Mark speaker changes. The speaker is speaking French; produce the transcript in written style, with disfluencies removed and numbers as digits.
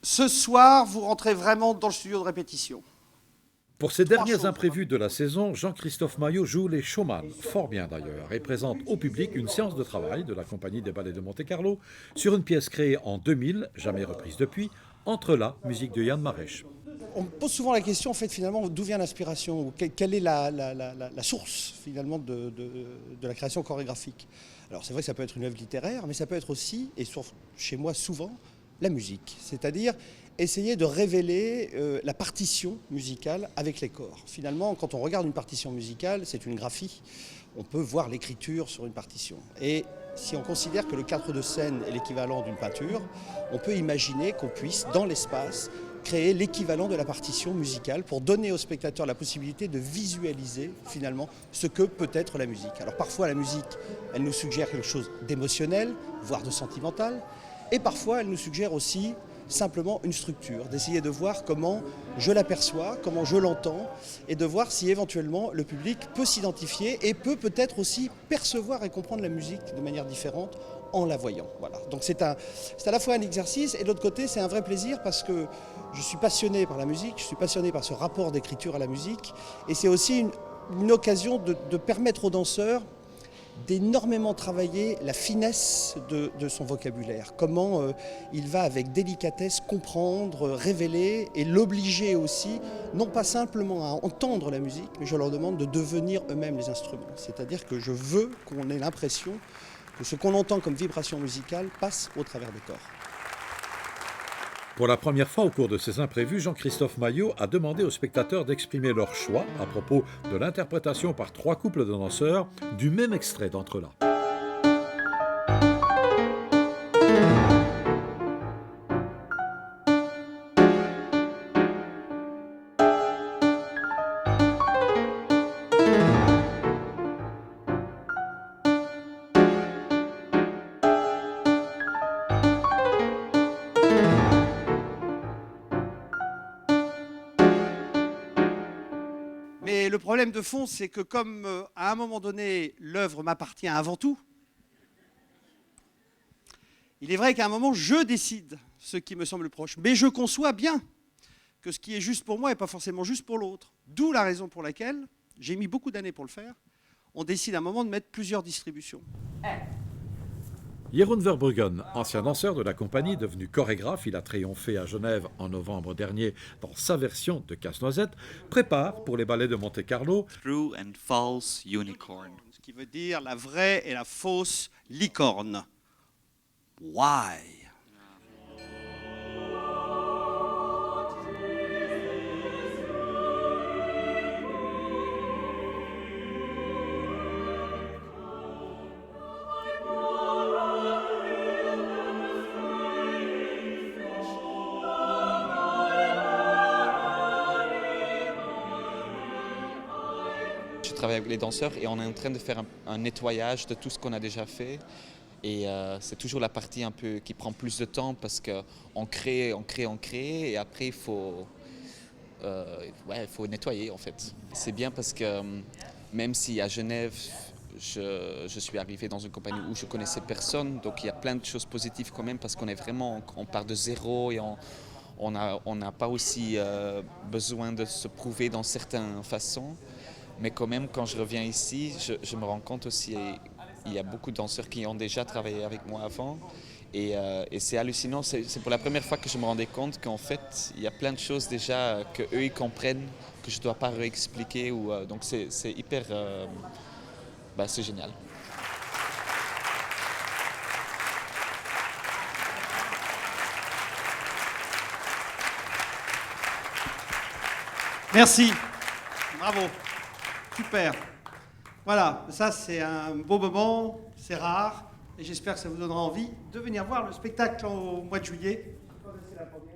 Speaker 1: Ce soir, vous rentrez vraiment dans le studio de répétition.
Speaker 2: Pour ces derniers imprévus de la saison, Jean-Christophe Maillot joue les showman, fort bien d'ailleurs, et présente au public une séance de travail de la compagnie des Ballets de Monte-Carlo sur une pièce créée en 2000, jamais reprise depuis, Entrelacs, musique de Yann Marèche.
Speaker 1: On me pose souvent la question, en fait, finalement, d'où vient l'inspiration, quelle est la source, finalement, de la création chorégraphique. Alors, c'est vrai que ça peut être une œuvre littéraire, mais ça peut être aussi, et chez moi souvent, la musique. C'est-à-dire essayer de révéler la partition musicale avec les corps. Finalement, quand on regarde une partition musicale, c'est une graphie. On peut voir l'écriture sur une partition. Et si on considère que le cadre de scène est l'équivalent d'une peinture, on peut imaginer qu'on puisse, dans l'espace, créer l'équivalent de la partition musicale pour donner au spectateur la possibilité de visualiser finalement ce que peut être la musique. Alors parfois la musique, elle nous suggère quelque chose d'émotionnel, voire de sentimental, et parfois elle nous suggère aussi simplement une structure, d'essayer de voir comment je l'aperçois, comment je l'entends, et de voir si éventuellement le public peut s'identifier et peut peut-être aussi percevoir et comprendre la musique de manière différente en la voyant. Voilà. Donc c'est à la fois un exercice et de l'autre côté c'est un vrai plaisir parce que je suis passionné par la musique, je suis passionné par ce rapport d'écriture à la musique et c'est aussi une occasion de permettre aux danseurs d'énormément travailler la finesse de son vocabulaire, comment il va avec délicatesse comprendre, révéler et l'obliger aussi, non pas simplement à entendre la musique, mais je leur demande de devenir eux-mêmes les instruments. C'est-à-dire que je veux qu'on ait l'impression que ce qu'on entend comme vibration musicale passe au travers des corps.
Speaker 2: Pour la première fois au cours de ces imprévus, Jean-Christophe Maillot a demandé aux spectateurs d'exprimer leur choix à propos de l'interprétation par 3 couples de danseurs du même extrait d'Entrelacs.
Speaker 1: Mais le problème de fond, c'est que comme à un moment donné, l'œuvre m'appartient avant tout, il est vrai qu'à un moment, je décide ce qui me semble proche. Mais je conçois bien que ce qui est juste pour moi n'est pas forcément juste pour l'autre. D'où la raison pour laquelle, j'ai mis beaucoup d'années pour le faire, on décide à un moment de mettre plusieurs distributions.
Speaker 2: Jeroen Verbruggen, ancien danseur de la compagnie, devenu chorégraphe, il a triomphé à Genève en novembre dernier dans sa version de Casse-Noisette, prépare pour les Ballets de Monte-Carlo
Speaker 3: True and false unicorn.
Speaker 1: Ce qui veut dire la vraie et la fausse licorne. Why?
Speaker 4: Je travaille avec les danseurs et on est en train de faire un nettoyage de tout ce qu'on a déjà fait. Et c'est toujours la partie un peu qui prend plus de temps parce qu'on crée et après il faut nettoyer en fait. C'est bien parce que même si à Genève je suis arrivé dans une compagnie où je connaissais personne, donc il y a plein de choses positives quand même parce qu'on est vraiment, on part de zéro et on n'a pas aussi besoin de se prouver dans certaines façons. Mais quand même, quand je reviens ici, je me rends compte aussi, il y a beaucoup de danseurs qui ont déjà travaillé avec moi avant. Et c'est hallucinant, c'est pour la première fois que je me rendais compte qu'en fait, il y a plein de choses déjà qu'eux ils comprennent, que je ne dois pas réexpliquer. Donc c'est hyper... c'est génial.
Speaker 1: Merci. Bravo. Super. Voilà, ça c'est un beau moment, c'est rare, et j'espère que ça vous donnera envie de venir voir le spectacle au mois de juillet. C'est la première.